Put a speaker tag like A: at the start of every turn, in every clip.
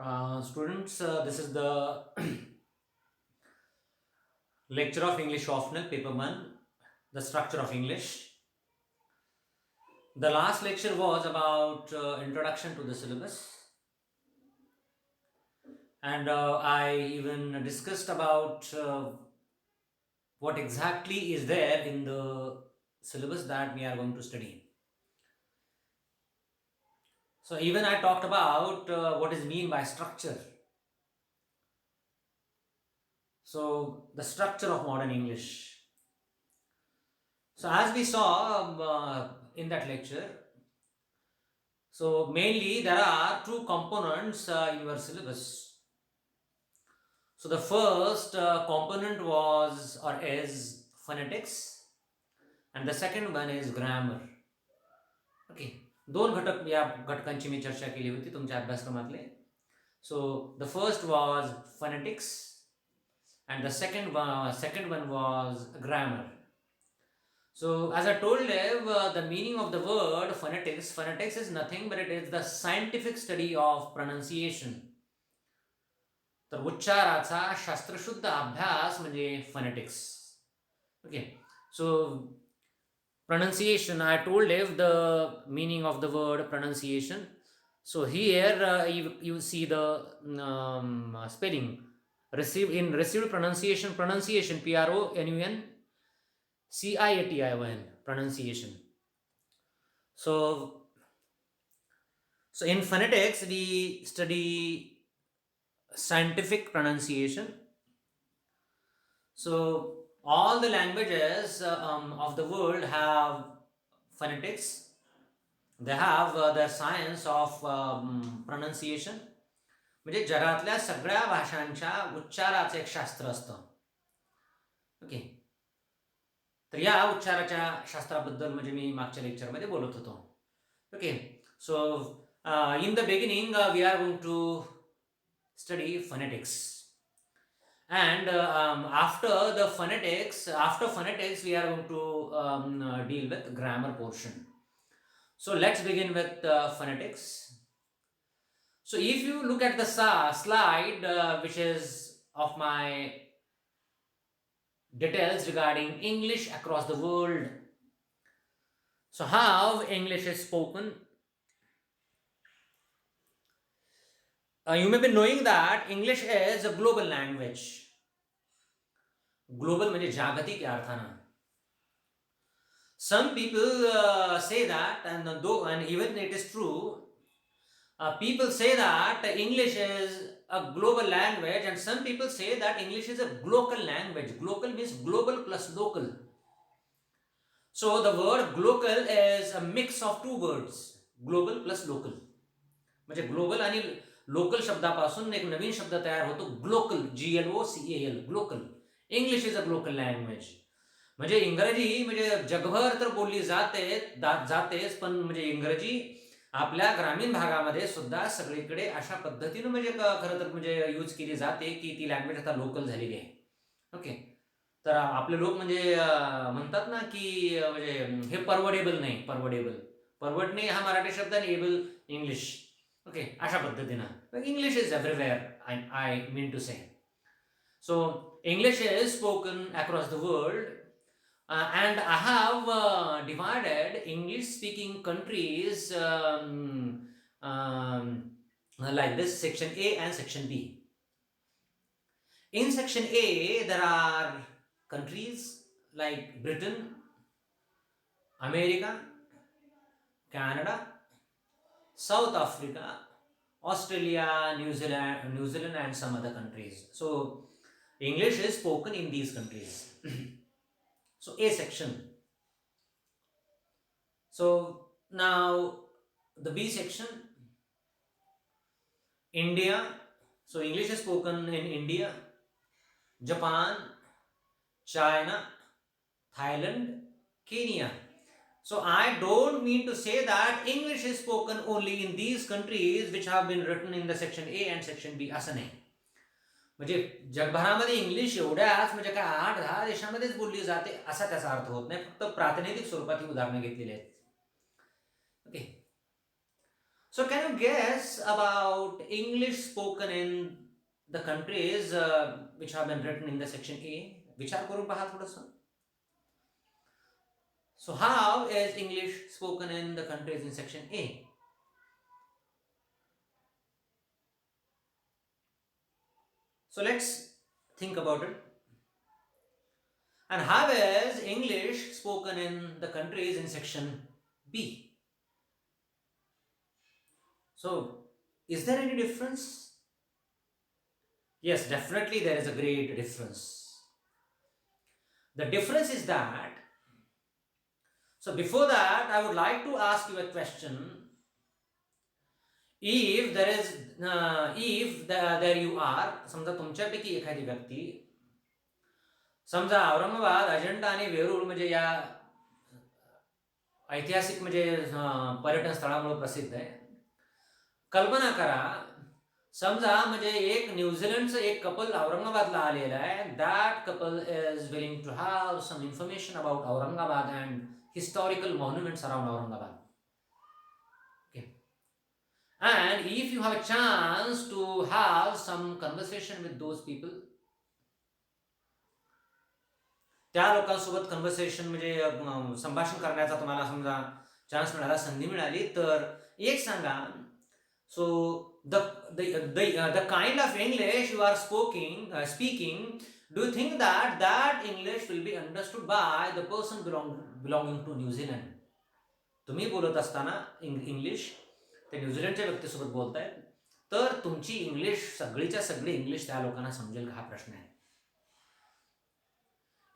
A: Students, this is the lecture of English optional, paper 1, the structure of English. The last lecture was about introduction to the syllabus, and I even discussed about what exactly is there in the syllabus that we are going to study. So, even I talked about what is mean by structure. So, the structure of modern English. So, as we saw in that lecture, so mainly there are two components in your syllabus. So the first component was or is phonetics, and the second one is grammar. Okay, दोन घटक या घटकांची मी चर्चा केली होती तुमच्या अभ्यासक्रमातले. So the first was phonetics and the second one was grammar. So as I told you, the meaning of the word phonetics is nothing but it is the scientific study of pronunciation. तर उच्चाराचा शास्त्रशुद्ध अभ्यास म्हणजे phonetics. Okay, so pronunciation, I told you the meaning of the word pronunciation. So here you see the spelling received pronunciation, pronunciation pronunciation. So in phonetics we study scientific pronunciation. So all the languages of the world have phonetics. They have the science of pronunciation. म्हणजे जगातल्या सगळ्या भाषांच्या उच्चाराचं एक शास्त्र असतं. Okay, तर या उच्चाराच्या शास्त्राबद्दल म्हणजे मी मागच्या लेक्चरमध्ये बोलत होतो. Okay, so in the beginning we are going to study phonetics. And after phonetics, we are going to deal with grammar portion. So let's begin with phonetics. So if you look at the slide, which is of my details regarding English across the world. So how English is spoken. You may be knowing that English is a global language. Global म्हणजे जागतिक या अर्थानं. Some people say that, and even it is true, people say that English is a global language, and some people say that English is a glocal language. Glocal means global plus local. So the word glocal is a mix of two words, global plus local. म्हणजे global आणि local शब्दापासून एक नवीन शब्द तयार होतो, Glocal, GLOCAL, Glocal. English is a Glocal language. म्हणजे इंग्रजी म्हणजे जगभर तर बोलली जातेच, पण म्हणजे इंग्रजी आपल्या ग्रामीण भागामध्ये सुद्धा सगळीकडे अशा पद्धतीनं म्हणजे खरं तर म्हणजे यूज केली जाते की ती लँग्वेज आता लोकल झालेली आहे. ओके, तर आपले लोक म्हणजे म्हणतात ना की म्हणजे हे परवडेबल नाही, परवडणे हा मराठी शब्द आणि एबल इंग्लिश. ओके, अशा पद्धतीनं English is everywhere, I mean to say. So English is spoken across the world, and I have divided English-speaking countries like this: Section A and Section B. In Section A, there are countries like Britain, America, Canada, South Africa, Australia, New Zealand, and some other countries. So English is spoken in these countries. So A section. So now the B section, India. So English is spoken in India, Japan, China, Thailand, Kenya. So I don't mean to say that English is spoken only in these countries which have been written in the section A and section B. असं नाही. म्हणजे जगभरामध्ये English एवढ्याच म्हणजे काय 8-10 देशांमध्येच बोलली जाते असा त्याचा अर्थ होत नाही. फक्त प्रातिनिधिक स्वरूपात ही उदाहरणं घेतलेली आहेत. Okay, So can you guess about English spoken in the countries which have been written in the section A? विचार करून पहा थोडंसं. So how is English spoken in the countries in section A? So let's think about it. And how is English spoken in the countries in section B? So is there any difference? Yes, definitely there is a great difference. The difference is that, so before that, I would like to ask you a question. If there is, there you are, समजा तुमच्यापैकी एखादी व्यक्ती, समजा औरंगाबाद, अजंठा आणि वेरूळ म्हणजे या ऐतिहासिक म्हणजे पर्यटन स्थळामुळे प्रसिद्ध आहे. कल्पना करा, समजा म्हणजे एक न्यूझीलंडचं एक कपल औरंगाबादला आलेलं आहे. That couple is willing to have some information about Aurangabad and historical monuments around Aurangabad. Okay. And if you have a chance to have some conversation with those people, त्या लोकांसोबत कन्व्हर्सेशन म्हणजे संभाषण करण्याचा तुम्हाला समजा चान्स मिळाला, संधी मिळाली, तर एक सांगा. सो the kind of English you are speaking, do you think that English will be understood by the person belonging to New Zealand? तुम्ही बोलत असताना इंग्लिश ते न्यूझीलंडच्या व्यक्तीसोबत बोलतायत, तर तुमची इंग्लिश सगळीच्या सगळी इंग्लिश त्या लोकांना समजेल का, हा प्रश्न आहे.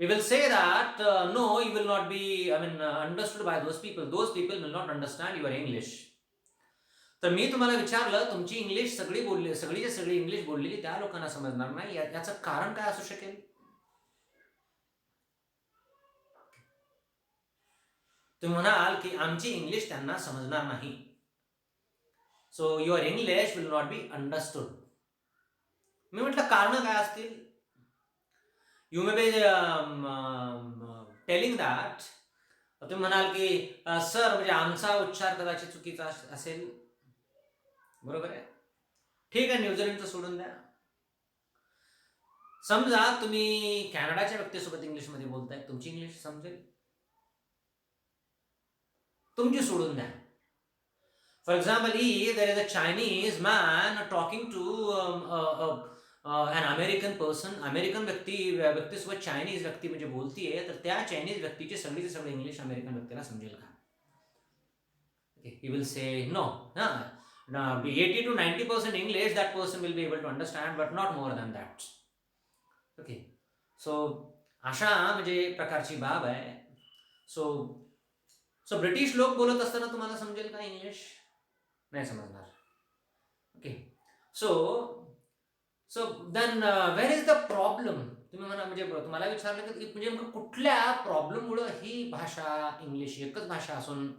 A: We will say that no, you will not be understood by those people. Those people will not understand your English. तर मी तुम्हाला विचारलं, तुमची इंग्लिश सगळीच्या सगळी इंग्लिश बोललेली त्या लोकांना समजणार नाही, याचं कारण काय असू शकेल? तुम्ही म्हणाल की आमची इंग्लिश त्यांना समजणार नाही. So your English will not be understood. मी म्हटलं कारण काय असतील? You may be telling that, तुम्ही म्हणाल की सर म्हणजे आमचा उच्चार कदाचित चुकीचा असेल. बरोबर आहे, ठीक आहे, न्यूझीलंडचं सोडून द्या. समजा तुम्ही कॅनडाच्या व्यक्तीसोबत इंग्लिशमध्ये बोलताय, तुमची इंग्लिश समजेल? तुमची सोडून द्या. For example, if there is a Chinese man talking to an American person, American व्यक्तीसोबत चायनीज व्यक्ती म्हणजे बोलतीये, तर त्या चायनीज व्यक्तीची सगळीचे सगळे इंग्लिश अमेरिकन व्यक्तीला समजेल का? He will say no. Now 80 to 90% English that person will be able to understand, but not more than that. Okay. So अशा म्हणजे प्रकारची बाब आहे. सो ब्रिटिश लोक बोलत असताना तुम्हाला समजेल का इंग्लिश? नाही समजणार. Okay. So then where is the problem? तुम्ही म्हणा म्हणजे तुम्हाला विचारलं की म्हणजे कुठल्या प्रॉब्लेममुळं ही भाषा, इंग्लिश एकच भाषा असून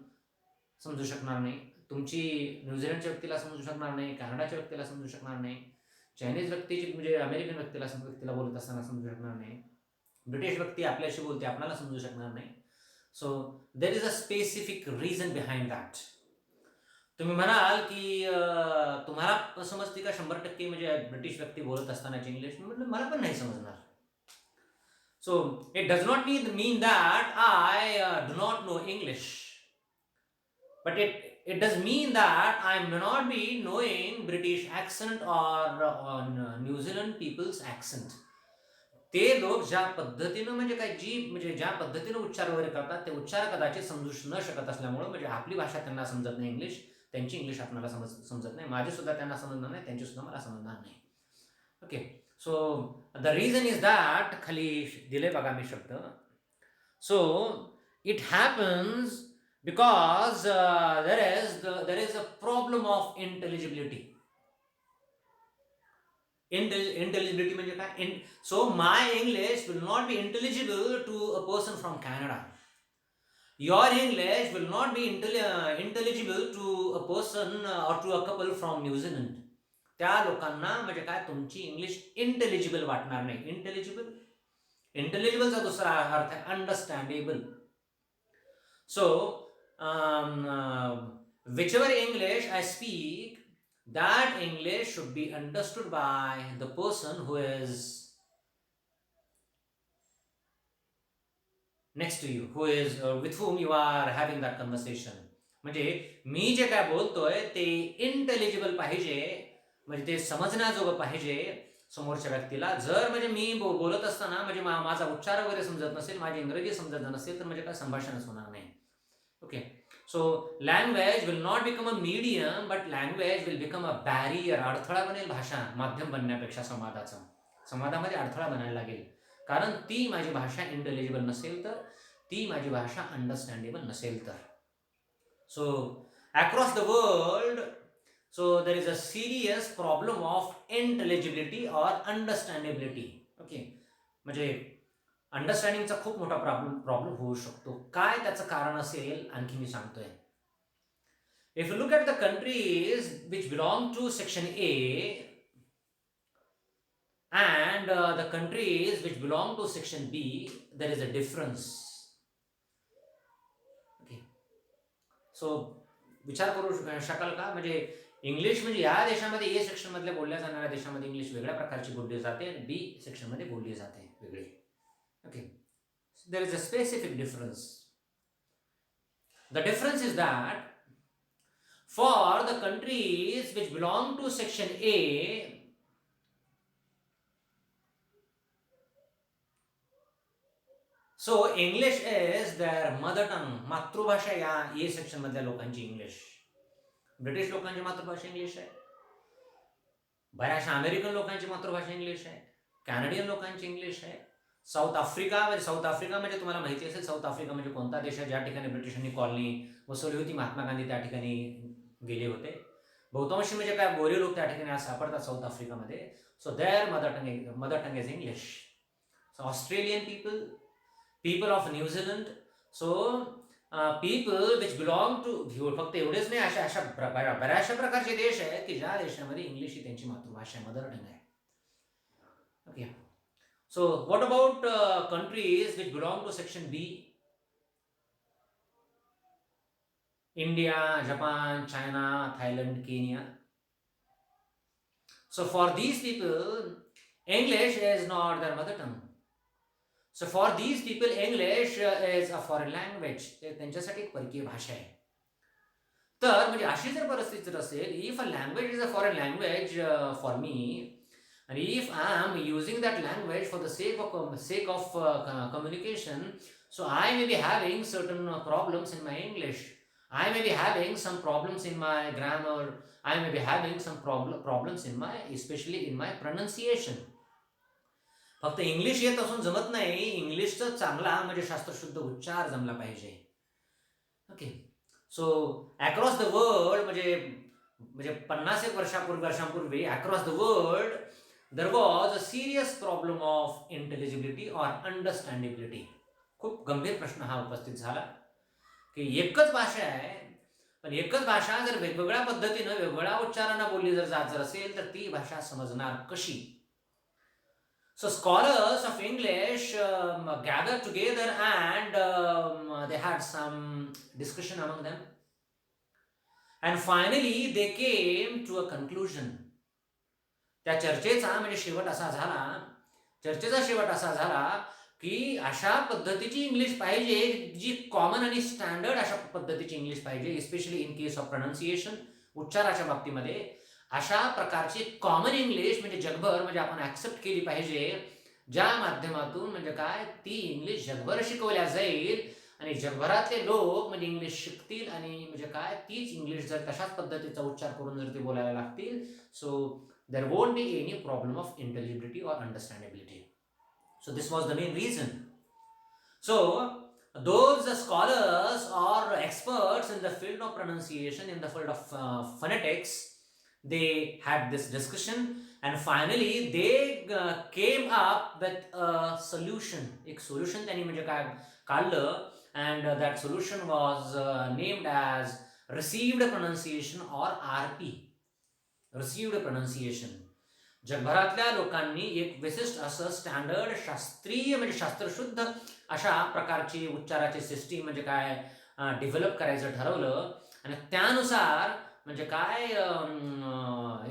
A: समजू शकणार नाही? तुमची न्यूझीलंडच्या व्यक्तीला समजू शकणार नाही, कॅनडाच्या व्यक्तीला समजू शकणार नाही, चायनीज व्यक्तीची म्हणजे अमेरिकन व्यक्तीला बोलत असताना समजू शकणार नाही, ब्रिटिश व्यक्ती आपल्याशी बोलते आपल्याला समजू शकणार नाही. So there is a specific reason behind that. तुम्ही म्हणाल की तुम्हाला समजते का 100% म्हणजे ब्रिटिश व्यक्ती बोलत असतानाची इंग्लिश? म्हटलं मला पण नाही समजणार. So it does not mean that I do not know English, but it does mean that I may not be knowing British accent or New Zealand people's accent. ते लोक ज्या पद्धतीनं म्हणजे काय ज्या पद्धतीनं उच्चार वगैरे करतात, ते उच्चार कदाचित समजू न शकत असल्यामुळे म्हणजे आपली भाषा त्यांना समजत नाही इंग्लिश, त्यांची इंग्लिश आपल्याला समजत नाही, माझी सुद्धा त्यांना समजणार नाही, त्यांची सुद्धा मला समजणार नाही. Okay. So the reason is that, खाली दिले बघा मी शब्द. So it happens because there is a problem of intelligibility. Intelligibility म्हणजे काय? So my English will not be intelligible to a person from Canada. Your English will not be intelligible to a person or to a couple from New Zealand. त्या लोकांना म्हणजे काय, तुमची English intelligible वाटणार नाही. इंटेलिजिबलचा दुसरा अर्थ आहे understandable. So whichever English I speak, that English should be understood by the person who is next to you, who is with whom you are having that conversation. म्हणजे मी जे काय बोलतोय ते इंटेलिजिबल पाहिजे, म्हणजे ते समजण्याजोगं पाहिजे समोरच्या व्यक्तीला. जर म्हणजे मी बोलत असताना म्हणजे माझा उच्चार वगैरे समजत नसेल, माझी इंग्रजी समजत नसेल, तर म्हणजे काय संभाषणच होणार नाही. Okay, so language will not become a medium, but language will become a barrier. अडथळा बनेल भाषा, माध्यम बनण्यापेक्षा संवादामध्ये अडथळा बनायला लागेल. कारण ती माझी भाषा इंटेलिजिबल नसेल तर, ती माझी भाषा अंडरस्टँडेबल नसेल तर. So across the world, so there is a serious problem of intelligibility or understandability. Okay, म्हणजे अंडरस्टँडिंगचा खूप मोठा प्रॉब्लेम होऊ शकतो. काय त्याचं कारण असेल आणखी मी सांगतोय. If you look at the countries which belong to section A and the countries which belong to section B, there is a difference. Okay, so विचार करू शकाल का? म्हणजे इंग्लिश म्हणजे या देशामध्ये ए सेक्शन मधल्या बोलल्या जाणाऱ्या देशामध्ये इंग्लिश वेगळ्या प्रकारची बोलली जाते आणि बी सेक्शन मध्ये बोलली जाते वेगळी. Okay, there is a specific difference. The difference is that for the countries which belong to section A, so English is their mother tongue. मातृभाषा या ए सेक्शन मधल्या लोकांची इंग्लिश. ब्रिटिश लोकांची मातृभाषा इंग्लिश आहे, बऱ्याचशा अमेरिकन लोकांची मातृभाषा इंग्लिश आहे, कॅनेडियन लोकांची इंग्लिश आहे. साऊथ आफ्रिका म्हणजे तुम्हाला माहिती असेल साऊथ आफ्रिका म्हणजे कोणता देश आहे ज्या ठिकाणी ब्रिटिशांनी कॉलनी बसवली होती. महात्मा गांधी त्या ठिकाणी गेले होते. बहुतांशी म्हणजे काय गोरे लोक त्या ठिकाणी आज सापडतात साऊथ आफ्रिकामध्ये. So their mother tongue is English. So Australian people of New Zealand, so people which belong to, फक्त एवढेच नाही, अशा बऱ्याचशा प्रकारचे देश आहेत की ज्या देशामध्ये इंग्लिश ही त्यांची मातृभाषा मदर टंग आहे. Okay, so what about countries which belong to section B? India, Japan, China, Thailand, Kenya. So for these people, English is not their mother tongue. So for these people, English is a foreign language. त्यांच्यासाठी एक परकीय भाषा आहे. तर म्हणजे अशी जर परिस्थिती जर असेल, if a language is a foreign language for me, and if I am using that language for the sake of communication, so I may be having certain problems in my English. I may be having some problems in my grammar. I may be having some problems in my, especially in my pronunciation. फक्त English येत असून जमत नाही, इंग्लिशचा चांगला म्हणजे शास्त्रशुद्ध उच्चार जमला पाहिजे. Okay, so across the world म्हणजे 50 वर्षांपूर्वी across the world there was a serious problem of intelligibility or understandability. खूप गंभीर प्रश्न हा उपस्थित झाला की एकच भाषा आहे, पण एकच भाषा जर वेगवेगळ्या पद्धतीनं वेगवेगळ्या उच्चारांना बोलली जर असेल तर ती भाषा समजणार कशी? So scholars of English gathered together and they had some discussion among them, and finally they came to a conclusion. त्या चर्चेचा शेवट असा झाला की अशा पद्धतीची इंग्लिश पाहिजे जी कॉमन आणि स्टँडर्ड अशा पद्धतीची इंग्लिश पाहिजे, specially in case of pronunciation, उच्चाराच्या बाबतीमध्ये अशा प्रकारची कॉमन इंग्लिश म्हणजे जगभर म्हणजे आपण ऍक्सेप्ट केली पाहिजे, ज्या माध्यमातून म्हणजे काय ती इंग्लिश जगभर शिकवल्या जाईल आणि जगभरातले लोक म्हणजे इंग्लिश शिकतील आणि म्हणजे काय तीच इंग्लिश जर तशाच पद्धतीचा उच्चार करून जर ते बोलायला लागतील, so there won't be any problem of intelligibility or understandability. So this was the main reason. So those scholars or experts in the field of pronunciation, in the field of phonetics, they had this discussion and finally they came up with a solution. एक solution त्यांनी म्हणजे काय काढलं, and that solution was named as received pronunciation or RP. Received pronunciation. जगभरातल्या लोकांनी एक विशिष्ट असं स्टँडर्ड शास्त्रीय म्हणजे शास्त्रशुद्ध अशा प्रकारची उच्चाराची सिस्टीम म्हणजे काय डेव्हलप करायचं ठरवलं, आणि त्यानुसार म्हणजे काय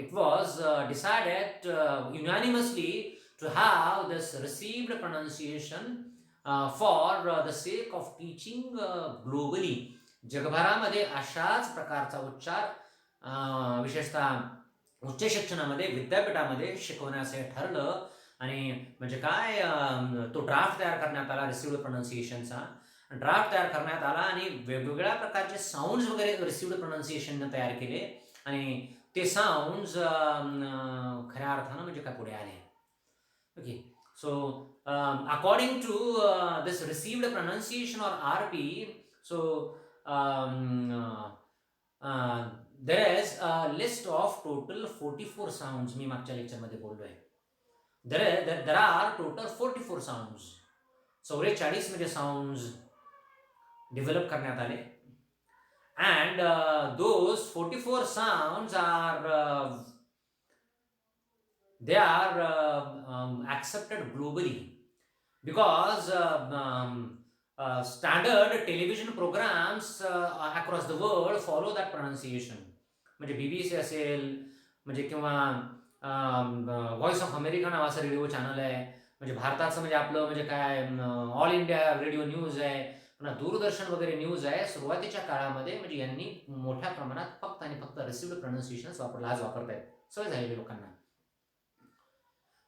A: it was decided unanimously to have this received pronunciation for the sake of teaching globally. जगभरामध्ये अशाच प्रकारचा उच्चार विशेषतः उच्च शिक्षणामध्ये विद्यापीठामध्ये शिकवण्याचे ठरलं. आणि म्हणजे काय तो ड्राफ्ट तयार करण्यात आला रिसिव्ड प्रोनाउन्सिएशनचा. ड्राफ्ट तयार करण्यात आला आणि वेगवेगळ्या प्रकारचे साऊंड्स वगैरे रिसिव्ड प्रोनाउन्सिएशनने तयार केले आणि ते साऊंड्स खऱ्या अर्थानं म्हणजे काय पुढे आले. Okay, so according to this received pronunciation or RP, so there is a list of total 44 sounds. मी मागच्या लेक्चरमध्ये बोललोय. there are total 44 sounds. 44 म्हणजे साऊंड्स डेव्हलप करण्यात आले. And those 44 sounds are they are accepted globally because standard television programs across the world follow that pronunciation. म्हणजे BBC असेल म्हणजे किंवा व्हॉइस ऑफ अमेरिका नावाचा रेडिओ चॅनल आहे, म्हणजे भारताचं म्हणजे आपलं म्हणजे काय ऑल इंडिया रेडिओ न्यूज आहे, पुन्हा दूरदर्शन वगैरे न्यूज आहे. सुरुवातीच्या काळामध्ये म्हणजे यांनी मोठ्या प्रमाणात फक्त आणि फक्त रिसिव्ड प्रोनाउन्सिएशन्स आज वापरतायत, सवय झालेली लोकांना.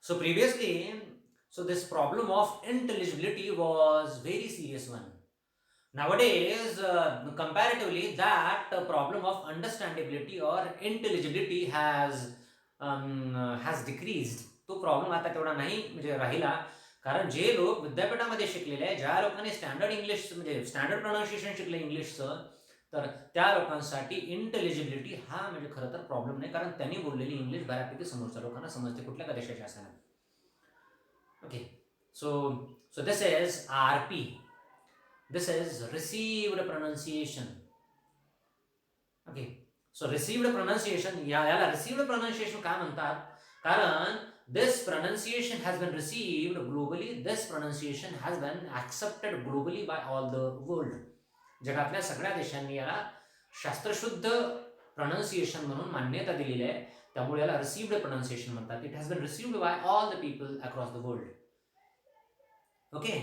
A: सो previously so this problem of intelligibility was very serious one. Nowadays comparatively that problem of understandability or intelligibility has decreased. तो प्रॉब्लेम आता तेवढा नाही म्हणजे राहिला, कारण जे लोक विद्यापीठामध्ये शिकलेले आहे, ज्या लोकांनी स्टँडर्ड इंग्लिश म्हणजे स्टँडर्ड प्रोनाउन्सिएशन शिकले इंग्लिशचं, तर त्या लोकांसाठी इंटेलिजिबिलिटी हा म्हणजे खरं तर प्रॉब्लेम नाही, कारण त्यांनी बोललेली इंग्लिश बऱ्यापैकी समोरच्या लोकांना समजते, कुठल्या का देशाच्या असणार. Okay, so this is RP. This is received pronunciation. Okay, so received pronunciation, याला received pronunciation का म्हणतात? कारण this pronunciation has been received globally. This pronunciation has been accepted globally by all the world. जगातल्या सगळ्या देशांनी याला शास्त्रशुद्ध pronunciation म्हणून मान्यता दिलेली आहे, त्यामुळे याला received pronunciation म्हणतात. It has been received by all the people across the world. Okay,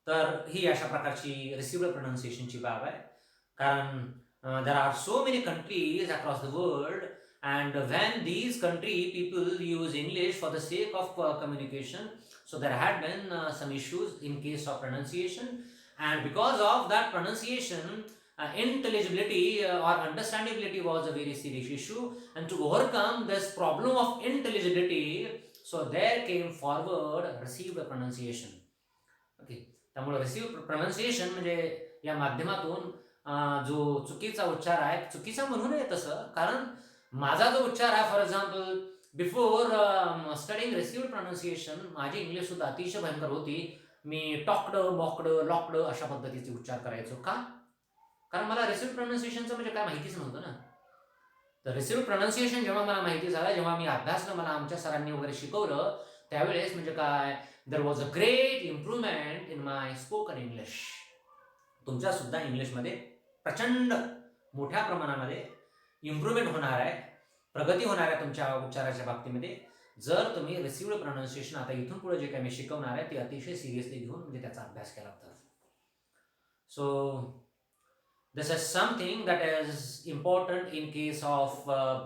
A: तर ही अशा प्रकारची रिसिव्ड प्रोनाउन्सिएशनची बाब आहे. कारण there are so many countries across the world, and when these country people use English for the sake of communication, so there had been some issues in case of pronunciation, and because of that pronunciation intelligibility or understandability was a very serious issue. And to overcome this problem of intelligibility, so there came forward received pronunciation. Okay, त्यामुळे received pronunciation म्हणजे या माध्यमातून जो चुकीचा उच्चार आहे, चुकीचा म्हणू नये तसं, कारण माझा जो उच्चार आहे, for example before studying received pronunciation माझी इंग्लिश सुद्धा अतिशय भयंकर होती. मी टॉक्ड, बॉक्ड, लॉक्ड अशा पद्धतीचे उच्चार करायचो. का? कारण मला रिसिव्ड प्रोनाउन्सिएशनचं म्हणजे काय माहितीच नव्हतं ना. तर रिसिव्ड प्रोनाउन्सिएशन जेव्हा मला माहिती झालं, जेव्हा मी अभ्यासलं, मला आमच्या सरांनी वगैरे शिकवलं, त्यावेळेस म्हणजे काय, there was a great improvement in my spoken English. तुमच्या सुद्धा इंग्लिशमध्ये प्रचंड मोठ्या प्रमाणामध्ये इम्प्रूव्हमेंट होणार आहे, प्रगती होणार आहे तुमच्या उच्चाराच्या बाबतीमध्ये, जर तुम्ही रिसिव्ड प्रोनाउन्सिएशन आता इथून पुढे जे काही मी शिकवणार आहे ते अतिशय सिरियसली घेऊन म्हणजे त्याचा अभ्यास केला तर. सो this is something that is important in case of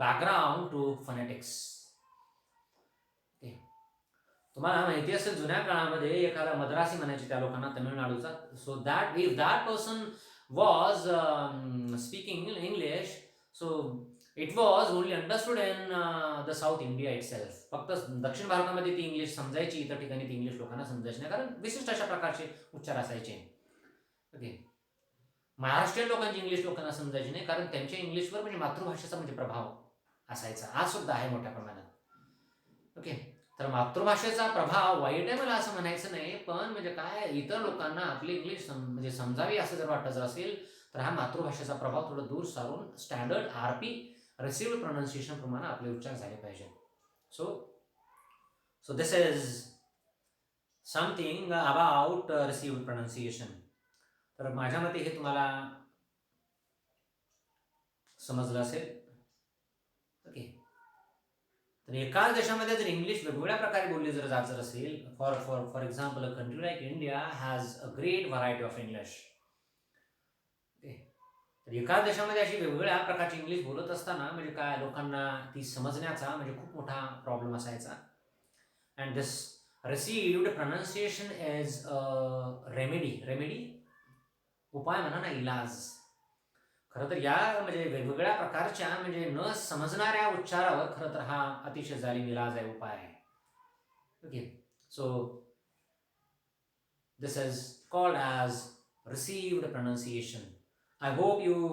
A: background to phonetics. तुम्हाला माहिती असेल जुन्या काळामध्ये एखादा मद्रासी म्हणायचे त्या लोकांना तमिळनाडूचा. So that if that person was speaking English, so it was only understood in the south India itself. फक्त दक्षिण भारतामध्ये ती इंग्लिश समजायची, इतर ठिकाणी ती इंग्लिश लोकांना समजायची नाही, कारण विशिष्ट अशा प्रकारचे उच्चार असायचे. ओके, महाराष्ट्रीयन लोकांची इंग्लिश लोकांना समजायची नाही, कारण त्यांच्या इंग्लिशवर म्हणजे मातृभाषेचा म्हणजे प्रभाव असायचा, आज सुद्धा आहे मोठ्या प्रमाणात. ओके, तर मातृभाषेचा प्रभाव वाईट आहे मला असं म्हणायचं नाही, पण म्हणजे काय, इतर लोकांना आपली इंग्लिश म्हणजे समजावी असं जर वाटत जर असेल तर हा मातृभाषेचा प्रभाव थोडं दूर सारून स्टँडर्ड RP रिसिव्ड प्रोनाउन्सिएशन प्रमाणे आपले उच्चार झाले पाहिजे. So this is something about received pronunciation. तर माझ्या मते हे तुम्हाला समजलं असेल. ओके. तर एकाच देशामध्ये जर इंग्लिश वेगवेगळ्या प्रकारे बोलली जर जात असेल, for for for example a country like India has a great variety of English. Okay. तर एकाच देशामध्ये अशी वेगवेगळ्या प्रकारची इंग्लिश बोलत असताना म्हणजे काय लोकांना ती समजण्याचा म्हणजे खूप मोठा प्रॉब्लेम असायचा. And this received pronunciation as a remedy उपाय म्हणा ना, इलाज. खरं तर या म्हणजे वेगवेगळ्या प्रकारच्या म्हणजे न समजणाऱ्या उच्चारावर खरं तर हा अतिशय जालीम इलाज आहे, उपाय आहे. Okay. So this is called as received pronunciation. I hope you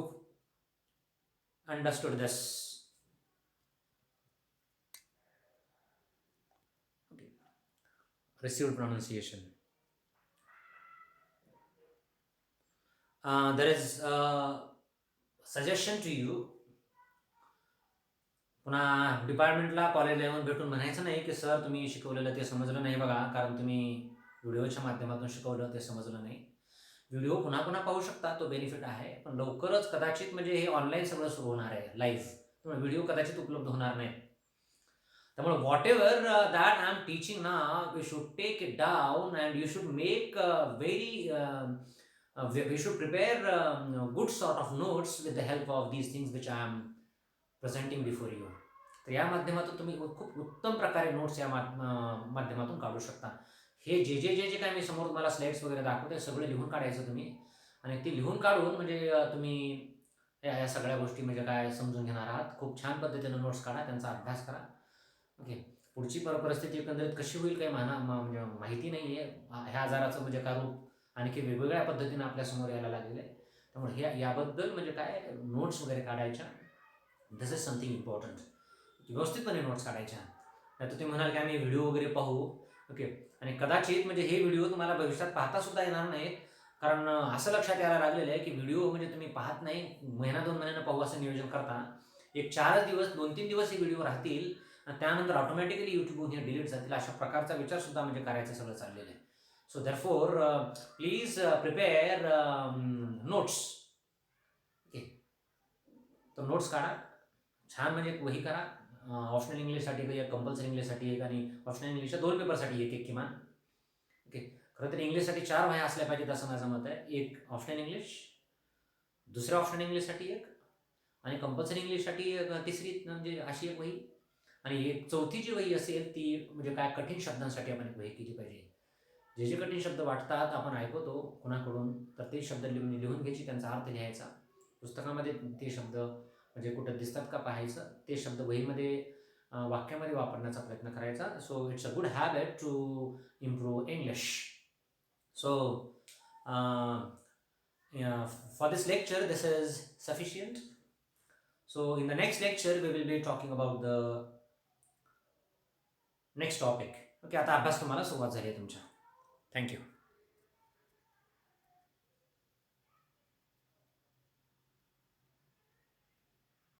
A: understood this. Okay. Received pronunciation. There is a suggestion to you. पुन्हा डिपार्टमेंटला कॉलेजला येऊन भेटून म्हणायचं नाही की सर तुम्ही शिकवलेलं ते समजलं नाही बघा, कारण तुम्ही व्हिडिओच्या माध्यमातून शिकवलं ते समजलं नाही. व्हिडिओ पुन्हा पुन्हा पाहू शकता, तो बेनिफिट आहे. पण लवकरच कदाचित म्हणजे हे ऑनलाईन सगळं सुरू होणार आहे लाईव्ह, त्यामुळे व्हिडिओ कदाचित उपलब्ध होणार नाही. त्यामुळे whatever that I am teaching now, you should take it down and you should make very we should prepare good sort of notes with the help of these things which I am presenting before you. तर या माध्यमातून तुम्ही खूप उत्तम प्रकारे notes या माध्यमातून काढू शकता. हे जे जे जे जे काय मी समोर तुम्हाला स्लाइड्स वगैरे दाखवते सगळे लिहून काढायचं तुम्ही, आणि ते लिहून काढून म्हणजे तुम्ही या सगळ्या गोष्टी म्हणजे काय समजून घेणार आहात. खूप छान पद्धतीनं नोट्स काढा, त्यांचा अभ्यास करा. ओके. पुढची परिस्थिती एकंदरीत कशी होईल काही म्हणजे माहिती नाही आहे. ह्या आजाराचं म्हणजे का रूप आणखी वेगवेगळ्या पद्धतीनं आपल्यासमोर यायला लागलेलं आहे. त्यामुळे हे याबद्दल म्हणजे काय नोट्स वगैरे काढायच्या. This is something important. व्यवस्थितपणे नोट्स काढायच्या. नाही तर तुम्ही म्हणाल की आम्ही व्हिडिओ वगैरे पाहू. ओके. आणि कदाचित म्हणजे हे व्हिडिओ तुम्हाला भविष्यात पाहतासुद्धा येणार नाहीत, कारण असं लक्षात यायला लागलेलं आहे की व्हिडिओ म्हणजे तुम्ही पाहत नाही, महिना 2 महिन्यानं पाहू असं नियोजन करता. एक 4 दिवस 2-3 दिवस हे व्हिडिओ राहतील आणि त्यानंतर ऑटोमॅटिकली यूट्यूबवरून हे डिलीट जातील, अशा प्रकारचा विचारसुद्धा म्हणजे करायचं सगळं चाललेलं आहे. So therefore please prepare notes. Okay. तर नोट्स काढा छान, म्हणजे एक वही करा. ऑप्शनल इंग्लिशसाठी एक, कंपल्सरी इंग्लिशसाठी एक, आणि ऑप्शनल इंग्लिशच्या 2 पेपरसाठी एक किमान. ओके. खरं तर इंग्लिशसाठी 4 वह्या असल्या पाहिजेत असं माझं मत आहे. एक ऑप्शनल इंग्लिश, दुसऱ्या ऑप्शनल इंग्लिशसाठी एक, आणि कंपल्सरी इंग्लिशसाठी तिसरी म्हणजे अशी एक वही, आणि एक चौथी जी वही असेल ती म्हणजे काय कठीण शब्दांसाठी आपण एक वही केली पाहिजे. जे जे कठीण शब्द वाटतात आपण ऐकतो कुणाकडून, तर ते शब्द लिहून घ्यायची, त्यांचा अर्थ लिहायचा. पुस्तकामध्ये ते शब्द म्हणजे कुठं दिसतात का पाहायचं, ते शब्द वहीमध्ये वाक्यामध्ये वापरण्याचा प्रयत्न करायचा. So it's a good habit to improve English. So for this lecture this is sufficient. So in the next lecture we will be talking about the next topic. Okay, आता अभ्यास तुम्हाला सुरुवात झाली आहे तुमच्या. थँक्यू.